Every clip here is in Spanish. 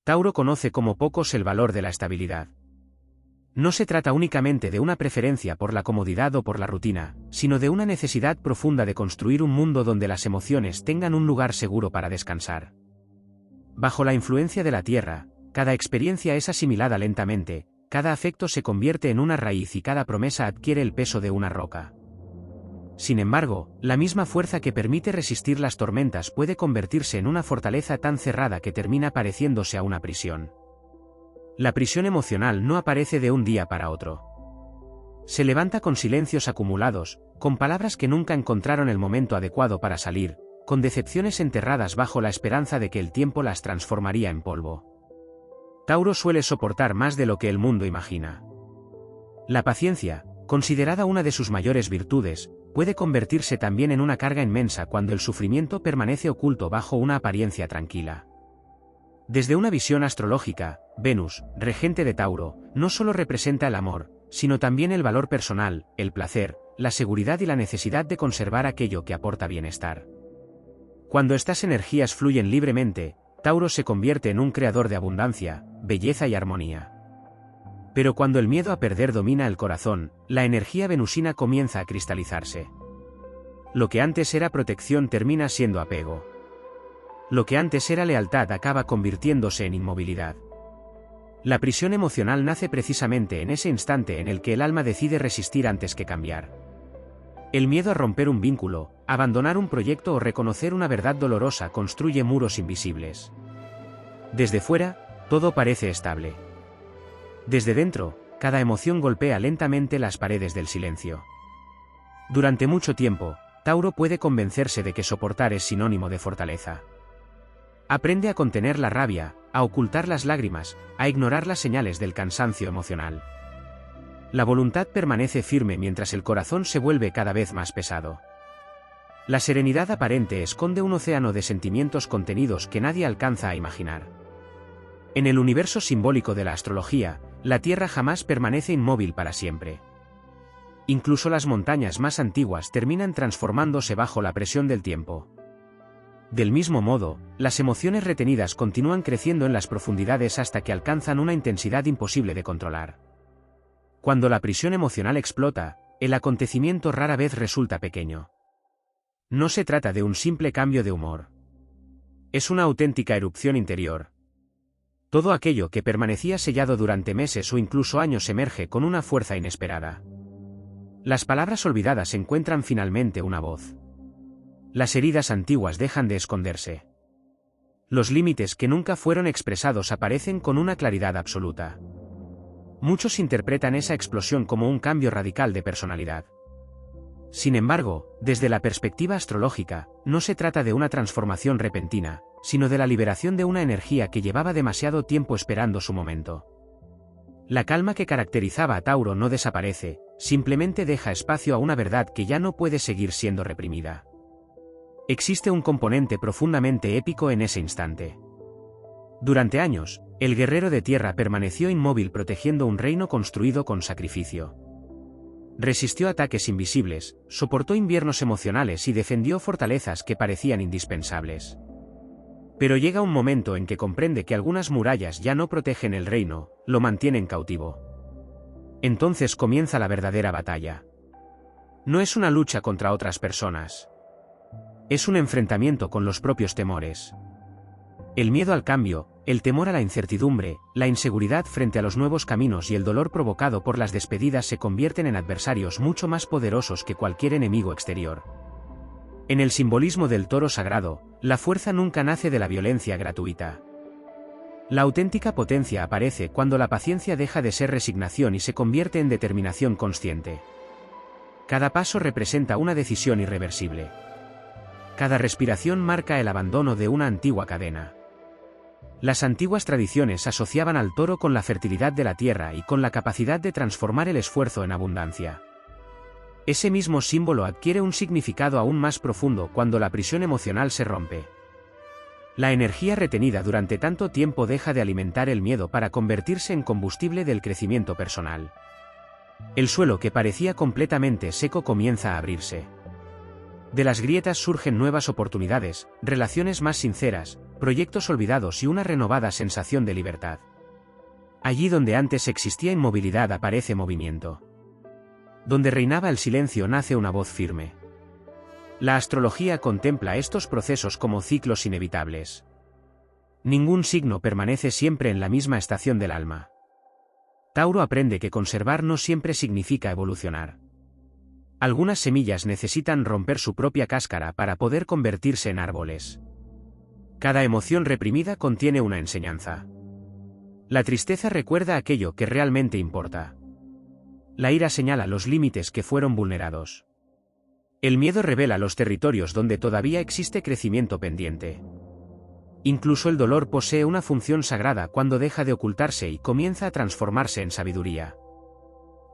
Tauro conoce como pocos el valor de la estabilidad. No se trata únicamente de una preferencia por la comodidad o por la rutina, sino de una necesidad profunda de construir un mundo donde las emociones tengan un lugar seguro para descansar. Bajo la influencia de la Tierra, cada experiencia es asimilada lentamente, cada afecto se convierte en una raíz y cada promesa adquiere el peso de una roca. Sin embargo, la misma fuerza que permite resistir las tormentas puede convertirse en una fortaleza tan cerrada que termina pareciéndose a una prisión. La prisión emocional no aparece de un día para otro. Se levanta con silencios acumulados, con palabras que nunca encontraron el momento adecuado para salir, con decepciones enterradas bajo la esperanza de que el tiempo las transformaría en polvo. Tauro suele soportar más de lo que el mundo imagina. La paciencia, considerada una de sus mayores virtudes, puede convertirse también en una carga inmensa cuando el sufrimiento permanece oculto bajo una apariencia tranquila. Desde una visión astrológica, Venus, regente de Tauro, no solo representa el amor, sino también el valor personal, el placer, la seguridad y la necesidad de conservar aquello que aporta bienestar. Cuando estas energías fluyen libremente, Tauro se convierte en un creador de abundancia, belleza y armonía. Pero cuando el miedo a perder domina el corazón, la energía venusina comienza a cristalizarse. Lo que antes era protección termina siendo apego. Lo que antes era lealtad acaba convirtiéndose en inmovilidad. La prisión emocional nace precisamente en ese instante en el que el alma decide resistir antes que cambiar. El miedo a romper un vínculo, abandonar un proyecto o reconocer una verdad dolorosa construye muros invisibles. Desde fuera, todo parece estable. Desde dentro, cada emoción golpea lentamente las paredes del silencio. Durante mucho tiempo, Tauro puede convencerse de que soportar es sinónimo de fortaleza. Aprende a contener la rabia, a ocultar las lágrimas, a ignorar las señales del cansancio emocional. La voluntad permanece firme mientras el corazón se vuelve cada vez más pesado. La serenidad aparente esconde un océano de sentimientos contenidos que nadie alcanza a imaginar. En el universo simbólico de la astrología, la Tierra jamás permanece inmóvil para siempre. Incluso las montañas más antiguas terminan transformándose bajo la presión del tiempo. Del mismo modo, las emociones retenidas continúan creciendo en las profundidades hasta que alcanzan una intensidad imposible de controlar. Cuando la prisión emocional explota, el acontecimiento rara vez resulta pequeño. No se trata de un simple cambio de humor. Es una auténtica erupción interior. Todo aquello que permanecía sellado durante meses o incluso años emerge con una fuerza inesperada. Las palabras olvidadas encuentran finalmente una voz. Las heridas antiguas dejan de esconderse. Los límites que nunca fueron expresados aparecen con una claridad absoluta. Muchos interpretan esa explosión como un cambio radical de personalidad. Sin embargo, desde la perspectiva astrológica, no se trata de una transformación repentina, sino de la liberación de una energía que llevaba demasiado tiempo esperando su momento. La calma que caracterizaba a Tauro no desaparece, simplemente deja espacio a una verdad que ya no puede seguir siendo reprimida. Existe un componente profundamente épico en ese instante. Durante años, el guerrero de tierra permaneció inmóvil protegiendo un reino construido con sacrificio. Resistió ataques invisibles, soportó inviernos emocionales y defendió fortalezas que parecían indispensables. Pero llega un momento en que comprende que algunas murallas ya no protegen el reino, lo mantienen cautivo. Entonces comienza la verdadera batalla. No es una lucha contra otras personas. Es un enfrentamiento con los propios temores. El miedo al cambio, el temor a la incertidumbre, la inseguridad frente a los nuevos caminos y el dolor provocado por las despedidas se convierten en adversarios mucho más poderosos que cualquier enemigo exterior. En el simbolismo del toro sagrado, la fuerza nunca nace de la violencia gratuita. La auténtica potencia aparece cuando la paciencia deja de ser resignación y se convierte en determinación consciente. Cada paso representa una decisión irreversible. Cada respiración marca el abandono de una antigua cadena. Las antiguas tradiciones asociaban al toro con la fertilidad de la tierra y con la capacidad de transformar el esfuerzo en abundancia. Ese mismo símbolo adquiere un significado aún más profundo cuando la prisión emocional se rompe. La energía retenida durante tanto tiempo deja de alimentar el miedo para convertirse en combustible del crecimiento personal. El suelo que parecía completamente seco comienza a abrirse. De las grietas surgen nuevas oportunidades, relaciones más sinceras, proyectos olvidados y una renovada sensación de libertad. Allí donde antes existía inmovilidad aparece movimiento. Donde reinaba el silencio nace una voz firme. La astrología contempla estos procesos como ciclos inevitables. Ningún signo permanece siempre en la misma estación del alma. Tauro aprende que conservar no siempre significa evolucionar. Algunas semillas necesitan romper su propia cáscara para poder convertirse en árboles. Cada emoción reprimida contiene una enseñanza. La tristeza recuerda aquello que realmente importa. La ira señala los límites que fueron vulnerados. El miedo revela los territorios donde todavía existe crecimiento pendiente. Incluso el dolor posee una función sagrada cuando deja de ocultarse y comienza a transformarse en sabiduría.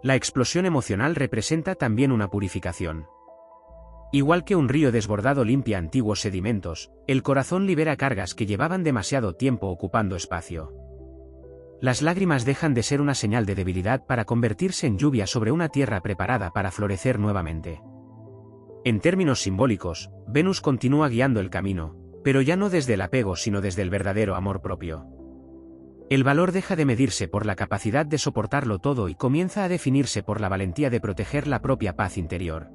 La explosión emocional representa también una purificación. Igual que un río desbordado limpia antiguos sedimentos, el corazón libera cargas que llevaban demasiado tiempo ocupando espacio. Las lágrimas dejan de ser una señal de debilidad para convertirse en lluvia sobre una tierra preparada para florecer nuevamente. En términos simbólicos, Venus continúa guiando el camino, pero ya no desde el apego sino desde el verdadero amor propio. El valor deja de medirse por la capacidad de soportarlo todo y comienza a definirse por la valentía de proteger la propia paz interior.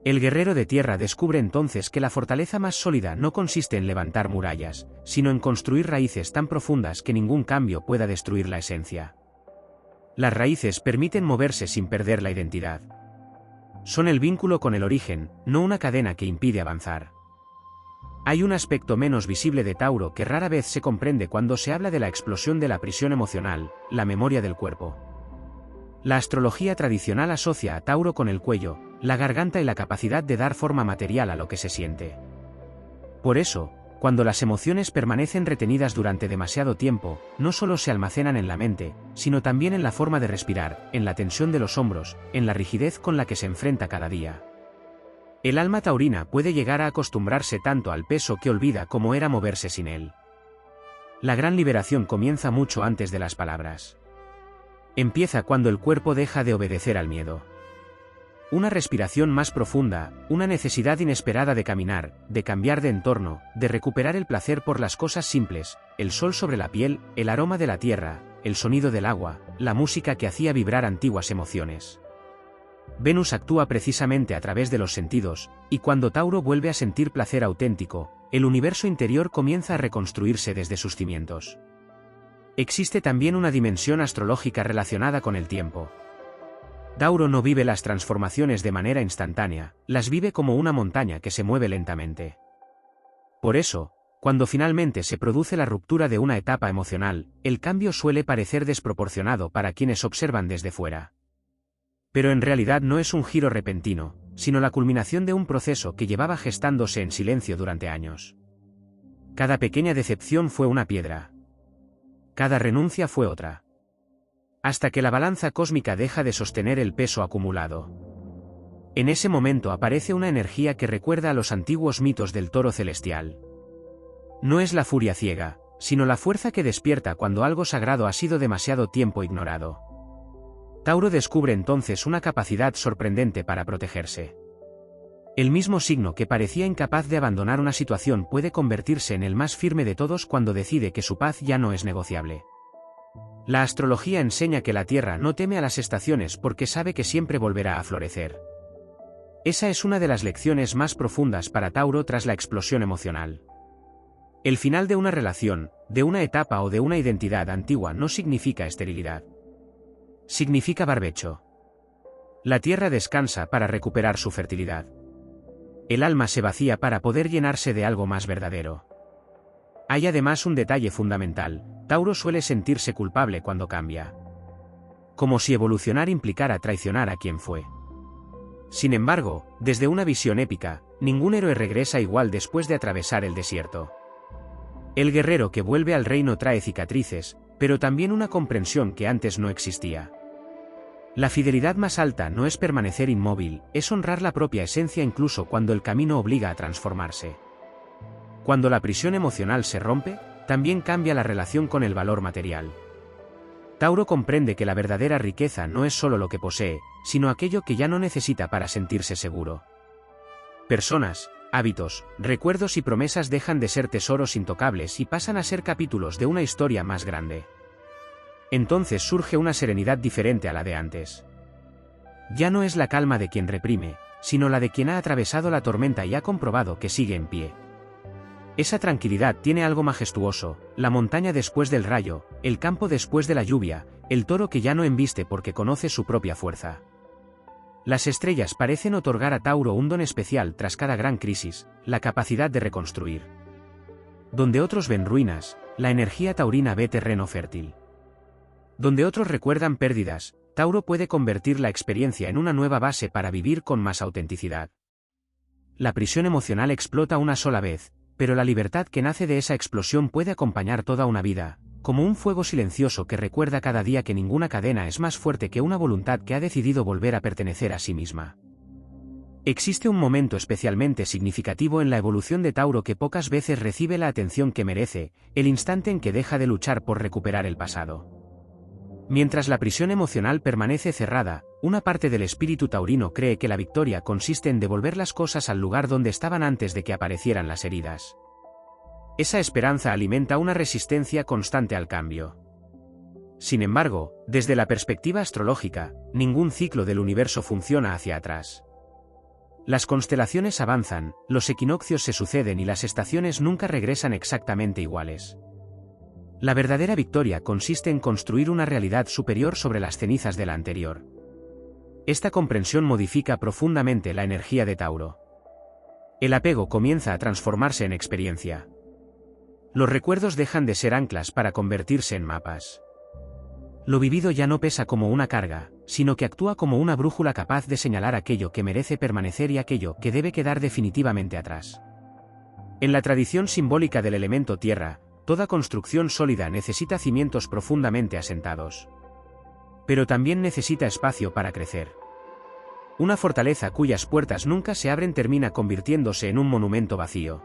El guerrero de tierra descubre entonces que la fortaleza más sólida no consiste en levantar murallas, sino en construir raíces tan profundas que ningún cambio pueda destruir la esencia. Las raíces permiten moverse sin perder la identidad. Son el vínculo con el origen, no una cadena que impide avanzar. Hay un aspecto menos visible de Tauro que rara vez se comprende cuando se habla de la explosión de la prisión emocional, la memoria del cuerpo. La astrología tradicional asocia a Tauro con el cuello, la garganta y la capacidad de dar forma material a lo que se siente. Por eso, cuando las emociones permanecen retenidas durante demasiado tiempo, no solo se almacenan en la mente, sino también en la forma de respirar, en la tensión de los hombros, en la rigidez con la que se enfrenta cada día. El alma taurina puede llegar a acostumbrarse tanto al peso que olvida cómo era moverse sin él. La gran liberación comienza mucho antes de las palabras. Empieza cuando el cuerpo deja de obedecer al miedo. Una respiración más profunda, una necesidad inesperada de caminar, de cambiar de entorno, de recuperar el placer por las cosas simples, el sol sobre la piel, el aroma de la tierra, el sonido del agua, la música que hacía vibrar antiguas emociones. Venus actúa precisamente a través de los sentidos, y cuando Tauro vuelve a sentir placer auténtico, el universo interior comienza a reconstruirse desde sus cimientos. Existe también una dimensión astrológica relacionada con el tiempo. Tauro no vive las transformaciones de manera instantánea, las vive como una montaña que se mueve lentamente. Por eso, cuando finalmente se produce la ruptura de una etapa emocional, el cambio suele parecer desproporcionado para quienes observan desde fuera. Pero en realidad no es un giro repentino, sino la culminación de un proceso que llevaba gestándose en silencio durante años. Cada pequeña decepción fue una piedra. Cada renuncia fue otra. Hasta que la balanza cósmica deja de sostener el peso acumulado. En ese momento aparece una energía que recuerda a los antiguos mitos del toro celestial. No es la furia ciega, sino la fuerza que despierta cuando algo sagrado ha sido demasiado tiempo ignorado. Tauro descubre entonces una capacidad sorprendente para protegerse. El mismo signo que parecía incapaz de abandonar una situación puede convertirse en el más firme de todos cuando decide que su paz ya no es negociable. La astrología enseña que la Tierra no teme a las estaciones porque sabe que siempre volverá a florecer. Esa es una de las lecciones más profundas para Tauro tras la explosión emocional. El final de una relación, de una etapa o de una identidad antigua no significa esterilidad. Significa barbecho. La tierra descansa para recuperar su fertilidad. El alma se vacía para poder llenarse de algo más verdadero. Hay además un detalle fundamental: Tauro suele sentirse culpable cuando cambia. Como si evolucionar implicara traicionar a quien fue. Sin embargo, desde una visión épica, ningún héroe regresa igual después de atravesar el desierto. El guerrero que vuelve al reino trae cicatrices, pero también una comprensión que antes no existía. La fidelidad más alta no es permanecer inmóvil, es honrar la propia esencia incluso cuando el camino obliga a transformarse. Cuando la prisión emocional se rompe, también cambia la relación con el valor material. Tauro comprende que la verdadera riqueza no es solo lo que posee, sino aquello que ya no necesita para sentirse seguro. Personas, Hábitos, recuerdos y promesas dejan de ser tesoros intocables y pasan a ser capítulos de una historia más grande. Entonces surge una serenidad diferente a la de antes. Ya no es la calma de quien reprime, sino la de quien ha atravesado la tormenta y ha comprobado que sigue en pie. Esa tranquilidad tiene algo majestuoso: la montaña después del rayo, el campo después de la lluvia, el toro que ya no embiste porque conoce su propia fuerza. Las estrellas parecen otorgar a Tauro un don especial tras cada gran crisis: la capacidad de reconstruir. Donde otros ven ruinas, la energía taurina ve terreno fértil. Donde otros recuerdan pérdidas, Tauro puede convertir la experiencia en una nueva base para vivir con más autenticidad. La prisión emocional explota una sola vez, pero la libertad que nace de esa explosión puede acompañar toda una vida, como un fuego silencioso que recuerda cada día que ninguna cadena es más fuerte que una voluntad que ha decidido volver a pertenecer a sí misma. Existe un momento especialmente significativo en la evolución de Tauro que pocas veces recibe la atención que merece: el instante en que deja de luchar por recuperar el pasado. Mientras la prisión emocional permanece cerrada, una parte del espíritu taurino cree que la victoria consiste en devolver las cosas al lugar donde estaban antes de que aparecieran las heridas. Esa esperanza alimenta una resistencia constante al cambio. Sin embargo, desde la perspectiva astrológica, ningún ciclo del universo funciona hacia atrás. Las constelaciones avanzan, los equinoccios se suceden y las estaciones nunca regresan exactamente iguales. La verdadera victoria consiste en construir una realidad superior sobre las cenizas de la anterior. Esta comprensión modifica profundamente la energía de Tauro. El apego comienza a transformarse en experiencia. Los recuerdos dejan de ser anclas para convertirse en mapas. Lo vivido ya no pesa como una carga, sino que actúa como una brújula capaz de señalar aquello que merece permanecer y aquello que debe quedar definitivamente atrás. En la tradición simbólica del elemento tierra, toda construcción sólida necesita cimientos profundamente asentados. Pero también necesita espacio para crecer. Una fortaleza cuyas puertas nunca se abren termina convirtiéndose en un monumento vacío.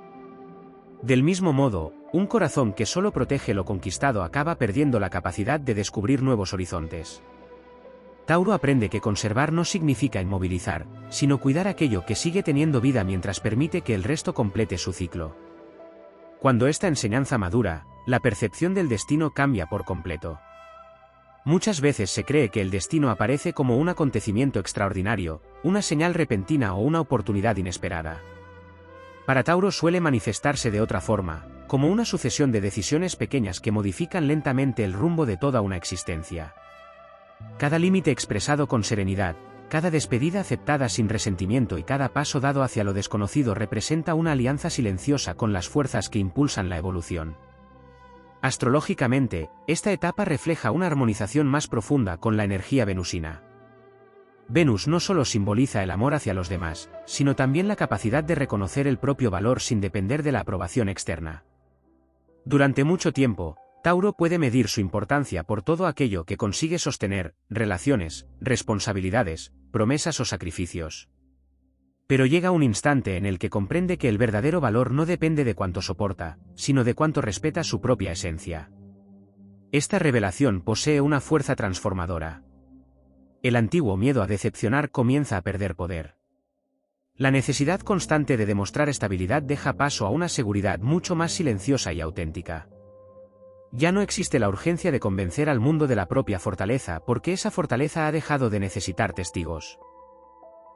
Del mismo modo, un corazón que solo protege lo conquistado acaba perdiendo la capacidad de descubrir nuevos horizontes. Tauro aprende que conservar no significa inmovilizar, sino cuidar aquello que sigue teniendo vida mientras permite que el resto complete su ciclo. Cuando esta enseñanza madura, la percepción del destino cambia por completo. Muchas veces se cree que el destino aparece como un acontecimiento extraordinario, una señal repentina o una oportunidad inesperada. Para Tauro suele manifestarse de otra forma, como una sucesión de decisiones pequeñas que modifican lentamente el rumbo de toda una existencia. Cada límite expresado con serenidad, cada despedida aceptada sin resentimiento y cada paso dado hacia lo desconocido representa una alianza silenciosa con las fuerzas que impulsan la evolución. Astrológicamente, esta etapa refleja una armonización más profunda con la energía venusina. Venus no solo simboliza el amor hacia los demás, sino también la capacidad de reconocer el propio valor sin depender de la aprobación externa. Durante mucho tiempo, Tauro puede medir su importancia por todo aquello que consigue sostener: relaciones, responsabilidades, promesas o sacrificios. Pero llega un instante en el que comprende que el verdadero valor no depende de cuánto soporta, sino de cuánto respeta su propia esencia. Esta revelación posee una fuerza transformadora. El antiguo miedo a decepcionar comienza a perder poder. La necesidad constante de demostrar estabilidad deja paso a una seguridad mucho más silenciosa y auténtica. Ya no existe la urgencia de convencer al mundo de la propia fortaleza porque esa fortaleza ha dejado de necesitar testigos.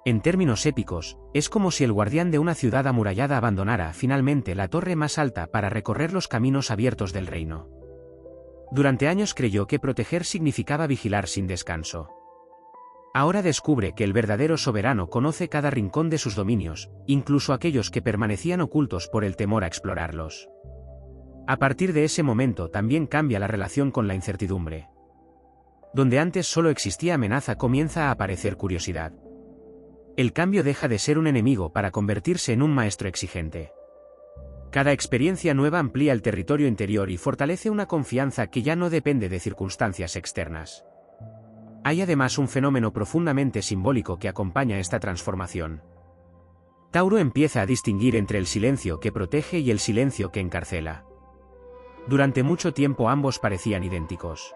En términos épicos, es como si el guardián de una ciudad amurallada abandonara finalmente la torre más alta para recorrer los caminos abiertos del reino. Durante años creyó que proteger significaba vigilar sin descanso. Ahora descubre que el verdadero soberano conoce cada rincón de sus dominios, incluso aquellos que permanecían ocultos por el temor a explorarlos. A partir de ese momento también cambia la relación con la incertidumbre. Donde antes solo existía amenaza comienza a aparecer curiosidad. El cambio deja de ser un enemigo para convertirse en un maestro exigente. Cada experiencia nueva amplía el territorio interior y fortalece una confianza que ya no depende de circunstancias externas. Hay además un fenómeno profundamente simbólico que acompaña esta transformación. Tauro empieza a distinguir entre el silencio que protege y el silencio que encarcela. Durante mucho tiempo ambos parecían idénticos.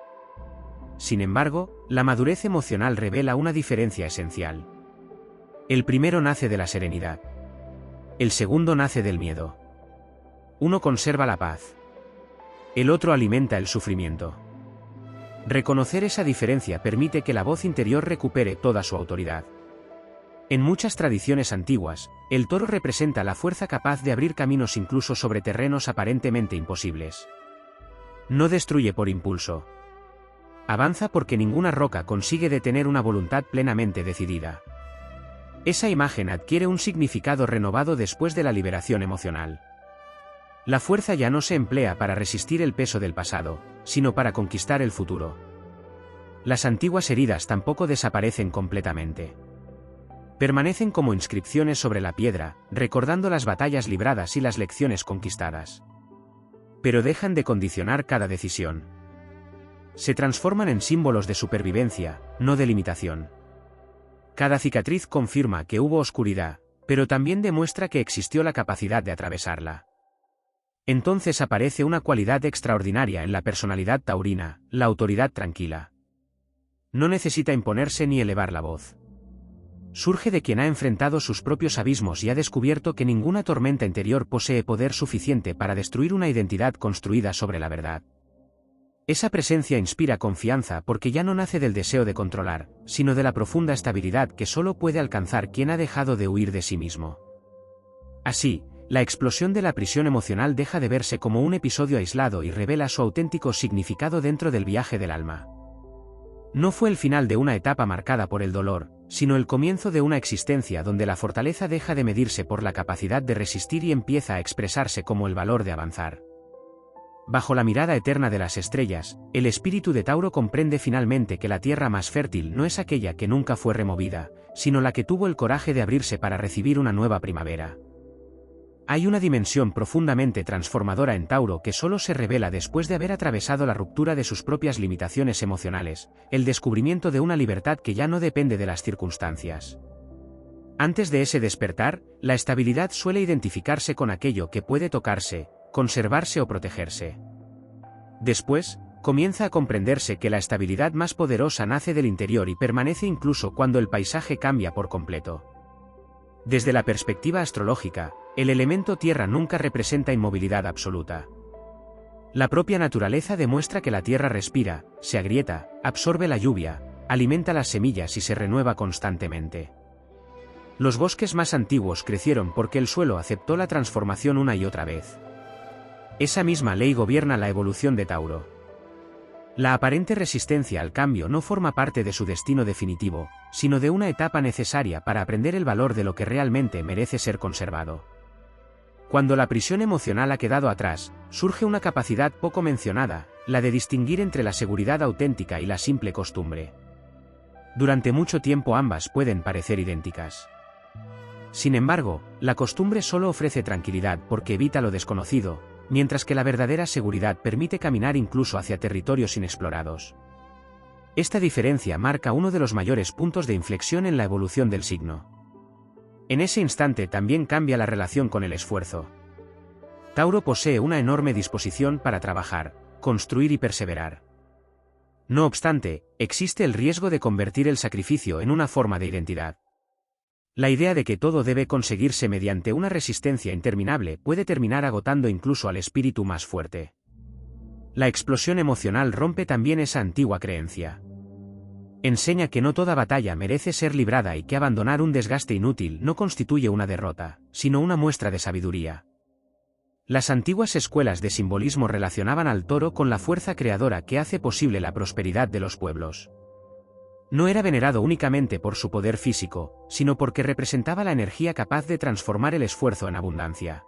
Sin embargo, la madurez emocional revela una diferencia esencial. El primero nace de la serenidad. El segundo nace del miedo. Uno conserva la paz. El otro alimenta el sufrimiento. Reconocer esa diferencia permite que la voz interior recupere toda su autoridad. En muchas tradiciones antiguas, el toro representa la fuerza capaz de abrir caminos incluso sobre terrenos aparentemente imposibles. No destruye por impulso. Avanza porque ninguna roca consigue detener una voluntad plenamente decidida. Esa imagen adquiere un significado renovado después de la liberación emocional. La fuerza ya no se emplea para resistir el peso del pasado, sino para conquistar el futuro. Las antiguas heridas tampoco desaparecen completamente. Permanecen como inscripciones sobre la piedra, recordando las batallas libradas y las lecciones conquistadas. Pero dejan de condicionar cada decisión. Se transforman en símbolos de supervivencia, no de limitación. Cada cicatriz confirma que hubo oscuridad, pero también demuestra que existió la capacidad de atravesarla. Entonces aparece una cualidad extraordinaria en la personalidad taurina, la autoridad tranquila. No necesita imponerse ni elevar la voz. Surge de quien ha enfrentado sus propios abismos y ha descubierto que ninguna tormenta interior posee poder suficiente para destruir una identidad construida sobre la verdad. Esa presencia inspira confianza porque ya no nace del deseo de controlar, sino de la profunda estabilidad que solo puede alcanzar quien ha dejado de huir de sí mismo. Así, la explosión de la prisión emocional deja de verse como un episodio aislado y revela su auténtico significado dentro del viaje del alma. No fue el final de una etapa marcada por el dolor, sino el comienzo de una existencia donde la fortaleza deja de medirse por la capacidad de resistir y empieza a expresarse como el valor de avanzar. Bajo la mirada eterna de las estrellas, el espíritu de Tauro comprende finalmente que la tierra más fértil no es aquella que nunca fue removida, sino la que tuvo el coraje de abrirse para recibir una nueva primavera. Hay una dimensión profundamente transformadora en Tauro que solo se revela después de haber atravesado la ruptura de sus propias limitaciones emocionales, el descubrimiento de una libertad que ya no depende de las circunstancias. Antes de ese despertar, la estabilidad suele identificarse con aquello que puede tocarse, conservarse o protegerse. Después, comienza a comprenderse que la estabilidad más poderosa nace del interior y permanece incluso cuando el paisaje cambia por completo. Desde la perspectiva astrológica, el elemento tierra nunca representa inmovilidad absoluta. La propia naturaleza demuestra que la tierra respira, se agrieta, absorbe la lluvia, alimenta las semillas y se renueva constantemente. Los bosques más antiguos crecieron porque el suelo aceptó la transformación una y otra vez. Esa misma ley gobierna la evolución de Tauro. La aparente resistencia al cambio no forma parte de su destino definitivo, sino de una etapa necesaria para aprender el valor de lo que realmente merece ser conservado. Cuando la prisión emocional ha quedado atrás, surge una capacidad poco mencionada, la de distinguir entre la seguridad auténtica y la simple costumbre. Durante mucho tiempo ambas pueden parecer idénticas. Sin embargo, la costumbre solo ofrece tranquilidad porque evita lo desconocido, mientras que la verdadera seguridad permite caminar incluso hacia territorios inexplorados. Esta diferencia marca uno de los mayores puntos de inflexión en la evolución del signo. En ese instante también cambia la relación con el esfuerzo. Tauro posee una enorme disposición para trabajar, construir y perseverar. No obstante, existe el riesgo de convertir el sacrificio en una forma de identidad. La idea de que todo debe conseguirse mediante una resistencia interminable puede terminar agotando incluso al espíritu más fuerte. La explosión emocional rompe también esa antigua creencia. Enseña que no toda batalla merece ser librada y que abandonar un desgaste inútil no constituye una derrota, sino una muestra de sabiduría. Las antiguas escuelas de simbolismo relacionaban al toro con la fuerza creadora que hace posible la prosperidad de los pueblos. No era venerado únicamente por su poder físico, sino porque representaba la energía capaz de transformar el esfuerzo en abundancia.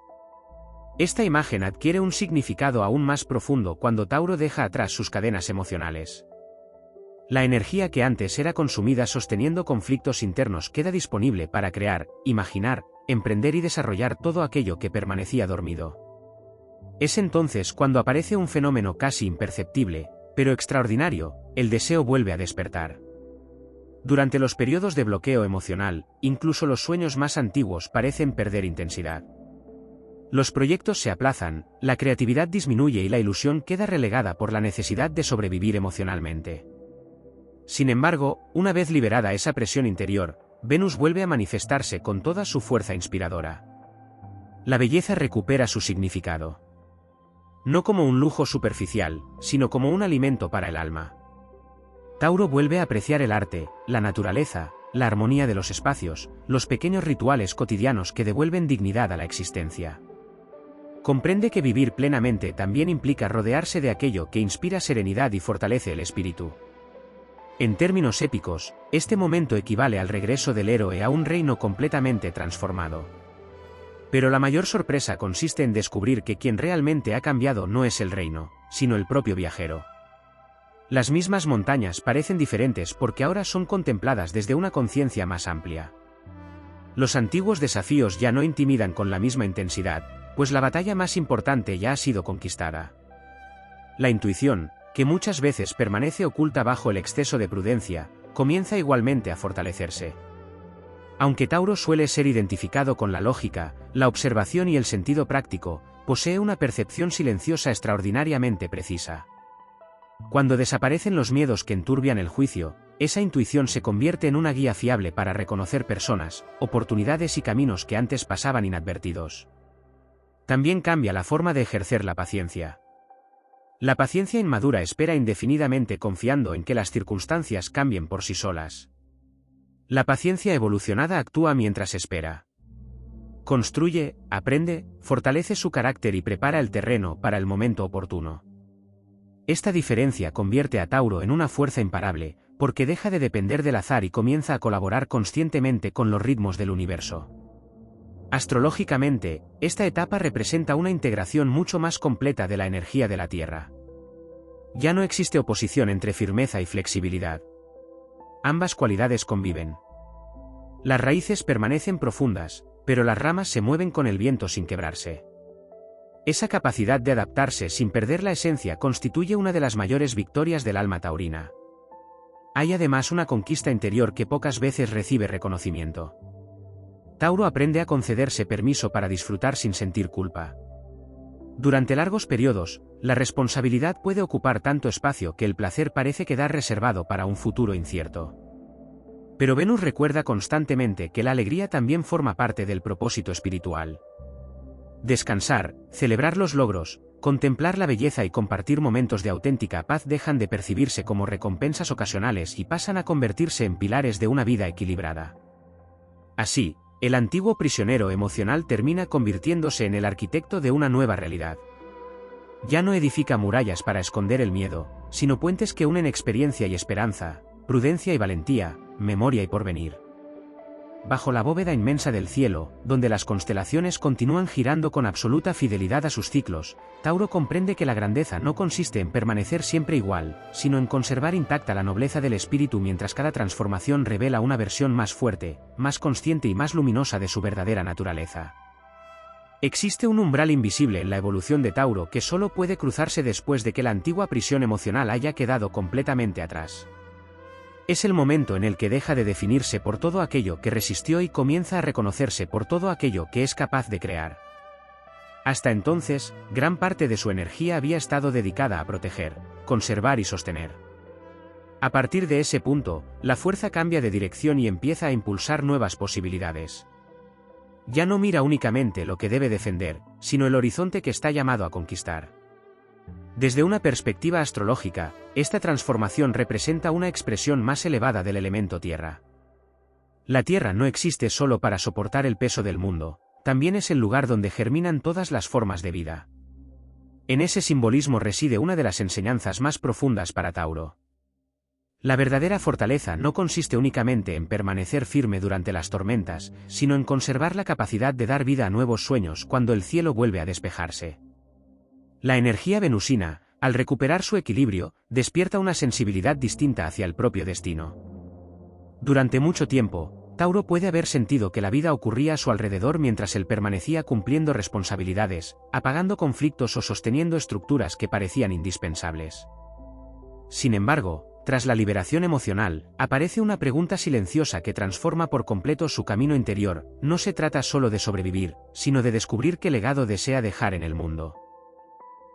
Esta imagen adquiere un significado aún más profundo cuando Tauro deja atrás sus cadenas emocionales. La energía que antes era consumida sosteniendo conflictos internos queda disponible para crear, imaginar, emprender y desarrollar todo aquello que permanecía dormido. Es entonces cuando aparece un fenómeno casi imperceptible, pero extraordinario: el deseo vuelve a despertar. Durante los periodos de bloqueo emocional, incluso los sueños más antiguos parecen perder intensidad. Los proyectos se aplazan, la creatividad disminuye y la ilusión queda relegada por la necesidad de sobrevivir emocionalmente. Sin embargo, una vez liberada esa presión interior, Venus vuelve a manifestarse con toda su fuerza inspiradora. La belleza recupera su significado. No como un lujo superficial, sino como un alimento para el alma. Tauro vuelve a apreciar el arte, la naturaleza, la armonía de los espacios, los pequeños rituales cotidianos que devuelven dignidad a la existencia. Comprende que vivir plenamente también implica rodearse de aquello que inspira serenidad y fortalece el espíritu. En términos épicos, este momento equivale al regreso del héroe a un reino completamente transformado. Pero la mayor sorpresa consiste en descubrir que quien realmente ha cambiado no es el reino, sino el propio viajero. Las mismas montañas parecen diferentes porque ahora son contempladas desde una conciencia más amplia. Los antiguos desafíos ya no intimidan con la misma intensidad, pues la batalla más importante ya ha sido conquistada. La intuición, que muchas veces permanece oculta bajo el exceso de prudencia, comienza igualmente a fortalecerse. Aunque Tauro suele ser identificado con la lógica, la observación y el sentido práctico, posee una percepción silenciosa extraordinariamente precisa. Cuando desaparecen los miedos que enturbian el juicio, esa intuición se convierte en una guía fiable para reconocer personas, oportunidades y caminos que antes pasaban inadvertidos. También cambia la forma de ejercer la paciencia. La paciencia inmadura espera indefinidamente confiando en que las circunstancias cambien por sí solas. La paciencia evolucionada actúa mientras espera. Construye, aprende, fortalece su carácter y prepara el terreno para el momento oportuno. Esta diferencia convierte a Tauro en una fuerza imparable, porque deja de depender del azar y comienza a colaborar conscientemente con los ritmos del universo. Astrológicamente, esta etapa representa una integración mucho más completa de la energía de la Tierra. Ya no existe oposición entre firmeza y flexibilidad. Ambas cualidades conviven. Las raíces permanecen profundas, pero las ramas se mueven con el viento sin quebrarse. Esa capacidad de adaptarse sin perder la esencia constituye una de las mayores victorias del alma taurina. Hay además una conquista interior que pocas veces recibe reconocimiento. Tauro aprende a concederse permiso para disfrutar sin sentir culpa. Durante largos periodos, la responsabilidad puede ocupar tanto espacio que el placer parece quedar reservado para un futuro incierto. Pero Venus recuerda constantemente que la alegría también forma parte del propósito espiritual. Descansar, celebrar los logros, contemplar la belleza y compartir momentos de auténtica paz dejan de percibirse como recompensas ocasionales y pasan a convertirse en pilares de una vida equilibrada. Así, el antiguo prisionero emocional termina convirtiéndose en el arquitecto de una nueva realidad. Ya no edifica murallas para esconder el miedo, sino puentes que unen experiencia y esperanza, prudencia y valentía, memoria y porvenir. Bajo la bóveda inmensa del cielo, donde las constelaciones continúan girando con absoluta fidelidad a sus ciclos, Tauro comprende que la grandeza no consiste en permanecer siempre igual, sino en conservar intacta la nobleza del espíritu mientras cada transformación revela una versión más fuerte, más consciente y más luminosa de su verdadera naturaleza. Existe un umbral invisible en la evolución de Tauro que solo puede cruzarse después de que la antigua prisión emocional haya quedado completamente atrás. Es el momento en el que deja de definirse por todo aquello que resistió y comienza a reconocerse por todo aquello que es capaz de crear. Hasta entonces, gran parte de su energía había estado dedicada a proteger, conservar y sostener. A partir de ese punto, la fuerza cambia de dirección y empieza a impulsar nuevas posibilidades. Ya no mira únicamente lo que debe defender, sino el horizonte que está llamado a conquistar. Desde una perspectiva astrológica, esta transformación representa una expresión más elevada del elemento tierra. La tierra no existe solo para soportar el peso del mundo, también es el lugar donde germinan todas las formas de vida. En ese simbolismo reside una de las enseñanzas más profundas para Tauro. La verdadera fortaleza no consiste únicamente en permanecer firme durante las tormentas, sino en conservar la capacidad de dar vida a nuevos sueños cuando el cielo vuelve a despejarse. La energía venusina, al recuperar su equilibrio, despierta una sensibilidad distinta hacia el propio destino. Durante mucho tiempo, Tauro puede haber sentido que la vida ocurría a su alrededor mientras él permanecía cumpliendo responsabilidades, apagando conflictos o sosteniendo estructuras que parecían indispensables. Sin embargo, tras la liberación emocional, aparece una pregunta silenciosa que transforma por completo su camino interior. No se trata solo de sobrevivir, sino de descubrir qué legado desea dejar en el mundo.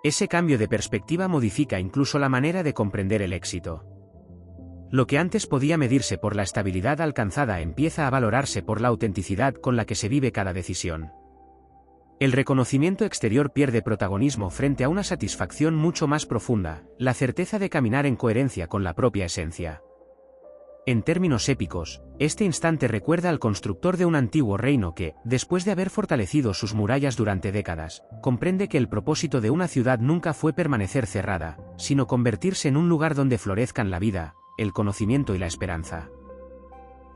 Ese cambio de perspectiva modifica incluso la manera de comprender el éxito. Lo que antes podía medirse por la estabilidad alcanzada empieza a valorarse por la autenticidad con la que se vive cada decisión. El reconocimiento exterior pierde protagonismo frente a una satisfacción mucho más profunda, la certeza de caminar en coherencia con la propia esencia. En términos épicos, este instante recuerda al constructor de un antiguo reino que, después de haber fortalecido sus murallas durante décadas, comprende que el propósito de una ciudad nunca fue permanecer cerrada, sino convertirse en un lugar donde florezcan la vida, el conocimiento y la esperanza.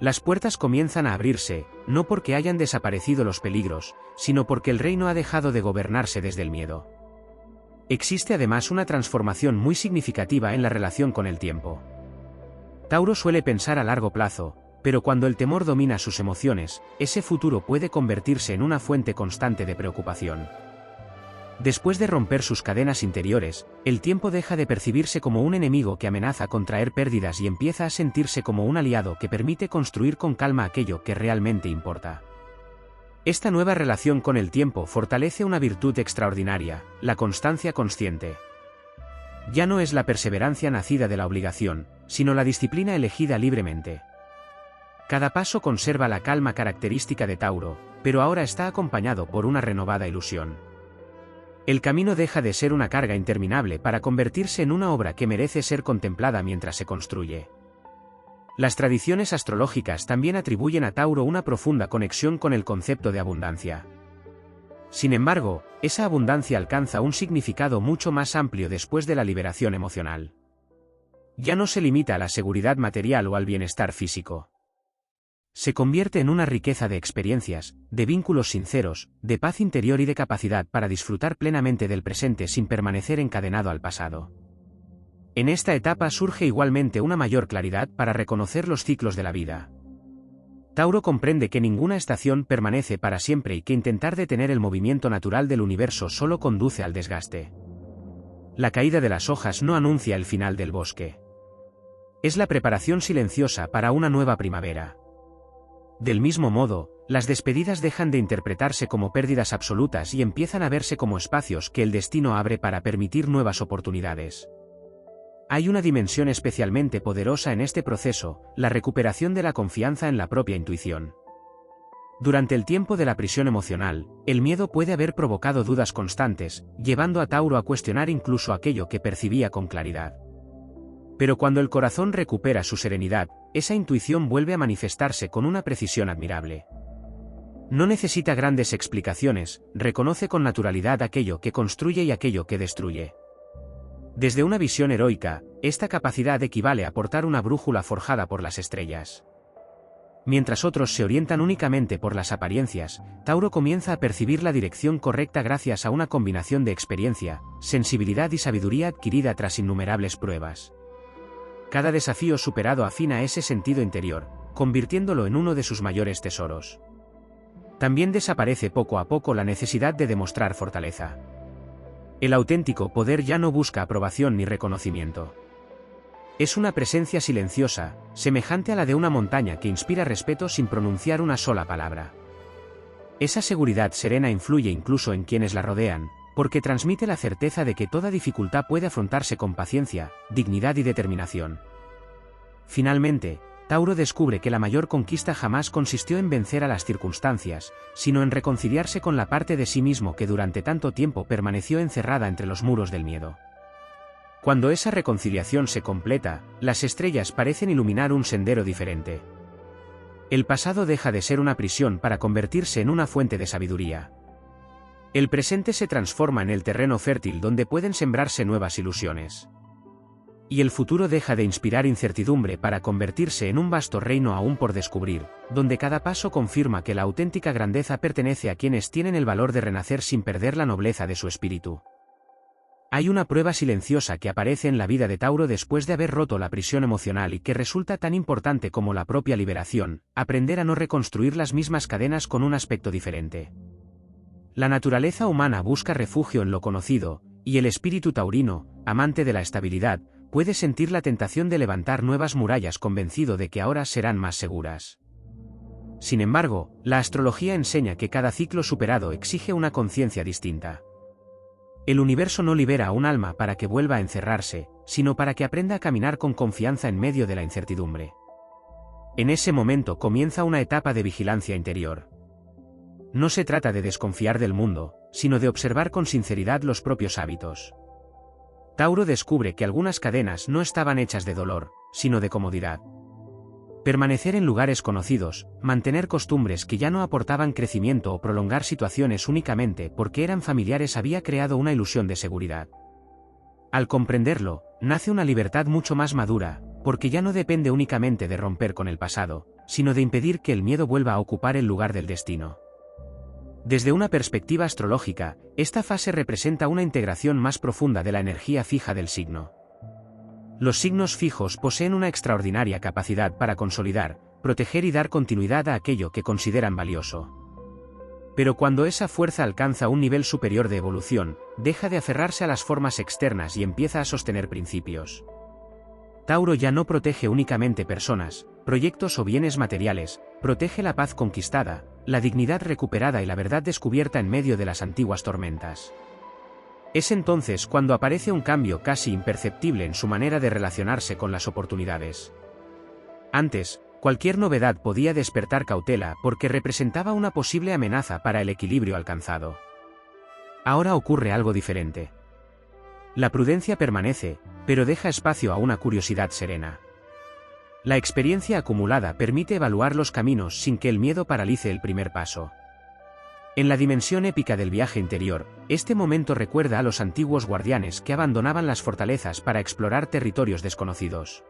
Las puertas comienzan a abrirse, no porque hayan desaparecido los peligros, sino porque el reino ha dejado de gobernarse desde el miedo. Existe además una transformación muy significativa en la relación con el tiempo. Tauro suele pensar a largo plazo, pero cuando el temor domina sus emociones, ese futuro puede convertirse en una fuente constante de preocupación. Después de romper sus cadenas interiores, el tiempo deja de percibirse como un enemigo que amenaza con traer pérdidas y empieza a sentirse como un aliado que permite construir con calma aquello que realmente importa. Esta nueva relación con el tiempo fortalece una virtud extraordinaria, la constancia consciente. Ya no es la perseverancia nacida de la obligación, sino la disciplina elegida libremente. Cada paso conserva la calma característica de Tauro, pero ahora está acompañado por una renovada ilusión. El camino deja de ser una carga interminable para convertirse en una obra que merece ser contemplada mientras se construye. Las tradiciones astrológicas también atribuyen a Tauro una profunda conexión con el concepto de abundancia. Sin embargo, esa abundancia alcanza un significado mucho más amplio después de la liberación emocional. Ya no se limita a la seguridad material o al bienestar físico. Se convierte en una riqueza de experiencias, de vínculos sinceros, de paz interior y de capacidad para disfrutar plenamente del presente sin permanecer encadenado al pasado. En esta etapa surge igualmente una mayor claridad para reconocer los ciclos de la vida. Tauro comprende que ninguna estación permanece para siempre y que intentar detener el movimiento natural del universo solo conduce al desgaste. La caída de las hojas no anuncia el final del bosque. Es la preparación silenciosa para una nueva primavera. Del mismo modo, las despedidas dejan de interpretarse como pérdidas absolutas y empiezan a verse como espacios que el destino abre para permitir nuevas oportunidades. Hay una dimensión especialmente poderosa en este proceso, la recuperación de la confianza en la propia intuición. Durante el tiempo de la prisión emocional, el miedo puede haber provocado dudas constantes, llevando a Tauro a cuestionar incluso aquello que percibía con claridad. Pero cuando el corazón recupera su serenidad, esa intuición vuelve a manifestarse con una precisión admirable. No necesita grandes explicaciones, reconoce con naturalidad aquello que construye y aquello que destruye. Desde una visión heroica, esta capacidad equivale a portar una brújula forjada por las estrellas. Mientras otros se orientan únicamente por las apariencias, Tauro comienza a percibir la dirección correcta gracias a una combinación de experiencia, sensibilidad y sabiduría adquirida tras innumerables pruebas. Cada desafío superado afina ese sentido interior, convirtiéndolo en uno de sus mayores tesoros. También desaparece poco a poco la necesidad de demostrar fortaleza. El auténtico poder ya no busca aprobación ni reconocimiento. Es una presencia silenciosa, semejante a la de una montaña que inspira respeto sin pronunciar una sola palabra. Esa seguridad serena influye incluso en quienes la rodean, porque transmite la certeza de que toda dificultad puede afrontarse con paciencia, dignidad y determinación. Finalmente, Tauro descubre que la mayor conquista jamás consistió en vencer a las circunstancias, sino en reconciliarse con la parte de sí mismo que durante tanto tiempo permaneció encerrada entre los muros del miedo. Cuando esa reconciliación se completa, las estrellas parecen iluminar un sendero diferente. El pasado deja de ser una prisión para convertirse en una fuente de sabiduría. El presente se transforma en el terreno fértil donde pueden sembrarse nuevas ilusiones. Y el futuro deja de inspirar incertidumbre para convertirse en un vasto reino aún por descubrir, donde cada paso confirma que la auténtica grandeza pertenece a quienes tienen el valor de renacer sin perder la nobleza de su espíritu. Hay una prueba silenciosa que aparece en la vida de Tauro después de haber roto la prisión emocional y que resulta tan importante como la propia liberación, aprender a no reconstruir las mismas cadenas con un aspecto diferente. La naturaleza humana busca refugio en lo conocido, y el espíritu taurino, amante de la estabilidad, puede sentir la tentación de levantar nuevas murallas convencido de que ahora serán más seguras. Sin embargo, la astrología enseña que cada ciclo superado exige una conciencia distinta. El universo no libera a un alma para que vuelva a encerrarse, sino para que aprenda a caminar con confianza en medio de la incertidumbre. En ese momento comienza una etapa de vigilancia interior. No se trata de desconfiar del mundo, sino de observar con sinceridad los propios hábitos. Tauro descubre que algunas cadenas no estaban hechas de dolor, sino de comodidad. Permanecer en lugares conocidos, mantener costumbres que ya no aportaban crecimiento o prolongar situaciones únicamente porque eran familiares había creado una ilusión de seguridad. Al comprenderlo, nace una libertad mucho más madura, porque ya no depende únicamente de romper con el pasado, sino de impedir que el miedo vuelva a ocupar el lugar del destino. Desde una perspectiva astrológica, esta fase representa una integración más profunda de la energía fija del signo. Los signos fijos poseen una extraordinaria capacidad para consolidar, proteger y dar continuidad a aquello que consideran valioso. Pero cuando esa fuerza alcanza un nivel superior de evolución, deja de aferrarse a las formas externas y empieza a sostener principios. Tauro ya no protege únicamente personas, proyectos o bienes materiales, protege la paz conquistada, la dignidad recuperada y la verdad descubierta en medio de las antiguas tormentas. Es entonces cuando aparece un cambio casi imperceptible en su manera de relacionarse con las oportunidades. Antes, cualquier novedad podía despertar cautela porque representaba una posible amenaza para el equilibrio alcanzado. Ahora ocurre algo diferente. La prudencia permanece, pero deja espacio a una curiosidad serena. La experiencia acumulada permite evaluar los caminos sin que el miedo paralice el primer paso. En la dimensión épica del viaje interior, este momento recuerda a los antiguos guardianes que abandonaban las fortalezas para explorar territorios desconocidos.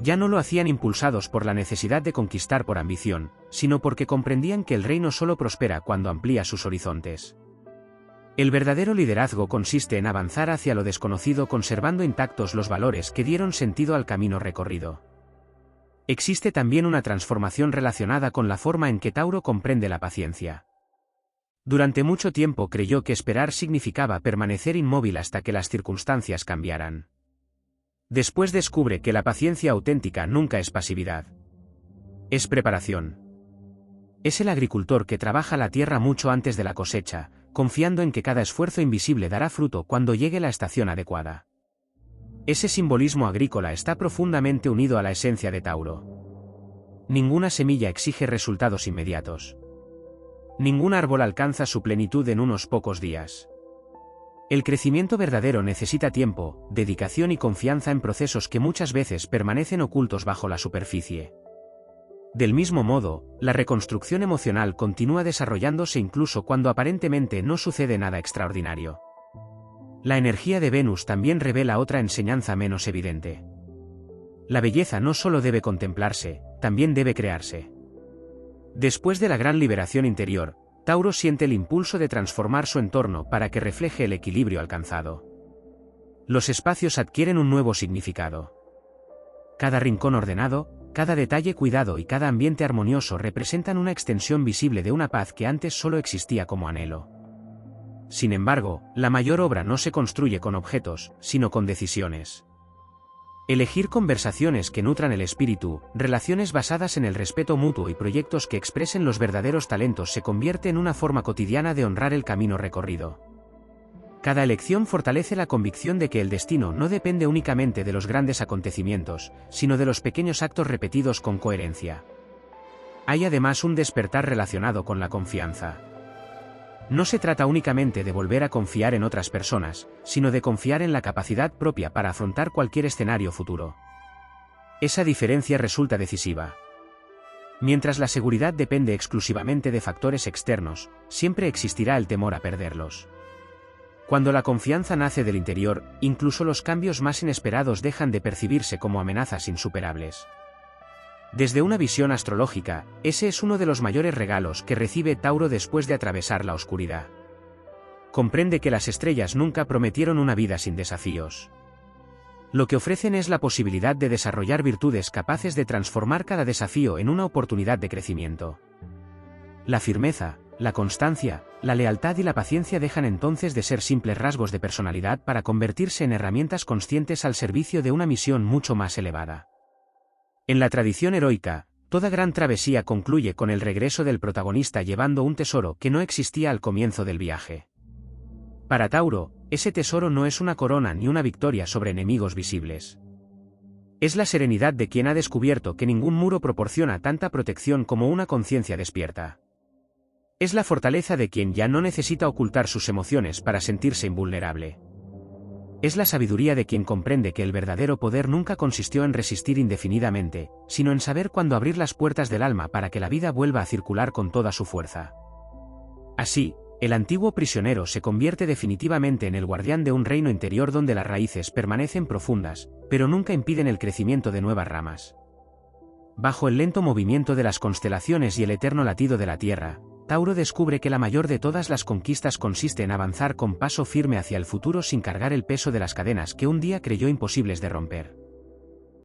Ya no lo hacían impulsados por la necesidad de conquistar por ambición, sino porque comprendían que el reino solo prospera cuando amplía sus horizontes. El verdadero liderazgo consiste en avanzar hacia lo desconocido conservando intactos los valores que dieron sentido al camino recorrido. Existe también una transformación relacionada con la forma en que Tauro comprende la paciencia. Durante mucho tiempo creyó que esperar significaba permanecer inmóvil hasta que las circunstancias cambiaran. Después descubre que la paciencia auténtica nunca es pasividad. Es preparación. Es el agricultor que trabaja la tierra mucho antes de la cosecha, confiando en que cada esfuerzo invisible dará fruto cuando llegue la estación adecuada. Ese simbolismo agrícola está profundamente unido a la esencia de Tauro. Ninguna semilla exige resultados inmediatos. Ningún árbol alcanza su plenitud en unos pocos días. El crecimiento verdadero necesita tiempo, dedicación y confianza en procesos que muchas veces permanecen ocultos bajo la superficie. Del mismo modo, la reconstrucción emocional continúa desarrollándose incluso cuando aparentemente no sucede nada extraordinario. La energía de Venus también revela otra enseñanza menos evidente. La belleza no solo debe contemplarse, también debe crearse. Después de la gran liberación interior, Tauro siente el impulso de transformar su entorno para que refleje el equilibrio alcanzado. Los espacios adquieren un nuevo significado. Cada rincón ordenado, cada detalle cuidado y cada ambiente armonioso representan una extensión visible de una paz que antes solo existía como anhelo. Sin embargo, la mayor obra no se construye con objetos, sino con decisiones. Elegir conversaciones que nutran el espíritu, relaciones basadas en el respeto mutuo y proyectos que expresen los verdaderos talentos se convierte en una forma cotidiana de honrar el camino recorrido. Cada elección fortalece la convicción de que el destino no depende únicamente de los grandes acontecimientos, sino de los pequeños actos repetidos con coherencia. Hay además un despertar relacionado con la confianza. No se trata únicamente de volver a confiar en otras personas, sino de confiar en la capacidad propia para afrontar cualquier escenario futuro. Esa diferencia resulta decisiva. Mientras la seguridad depende exclusivamente de factores externos, siempre existirá el temor a perderlos. Cuando la confianza nace del interior, incluso los cambios más inesperados dejan de percibirse como amenazas insuperables. Desde una visión astrológica, ese es uno de los mayores regalos que recibe Tauro después de atravesar la oscuridad. Comprende que las estrellas nunca prometieron una vida sin desafíos. Lo que ofrecen es la posibilidad de desarrollar virtudes capaces de transformar cada desafío en una oportunidad de crecimiento. La firmeza, la constancia, la lealtad y la paciencia dejan entonces de ser simples rasgos de personalidad para convertirse en herramientas conscientes al servicio de una misión mucho más elevada. En la tradición heroica, toda gran travesía concluye con el regreso del protagonista llevando un tesoro que no existía al comienzo del viaje. Para Tauro, ese tesoro no es una corona ni una victoria sobre enemigos visibles. Es la serenidad de quien ha descubierto que ningún muro proporciona tanta protección como una conciencia despierta. Es la fortaleza de quien ya no necesita ocultar sus emociones para sentirse invulnerable. Es la sabiduría de quien comprende que el verdadero poder nunca consistió en resistir indefinidamente, sino en saber cuándo abrir las puertas del alma para que la vida vuelva a circular con toda su fuerza. Así, el antiguo prisionero se convierte definitivamente en el guardián de un reino interior donde las raíces permanecen profundas, pero nunca impiden el crecimiento de nuevas ramas. Bajo el lento movimiento de las constelaciones y el eterno latido de la Tierra, Tauro descubre que la mayor de todas las conquistas consiste en avanzar con paso firme hacia el futuro sin cargar el peso de las cadenas que un día creyó imposibles de romper.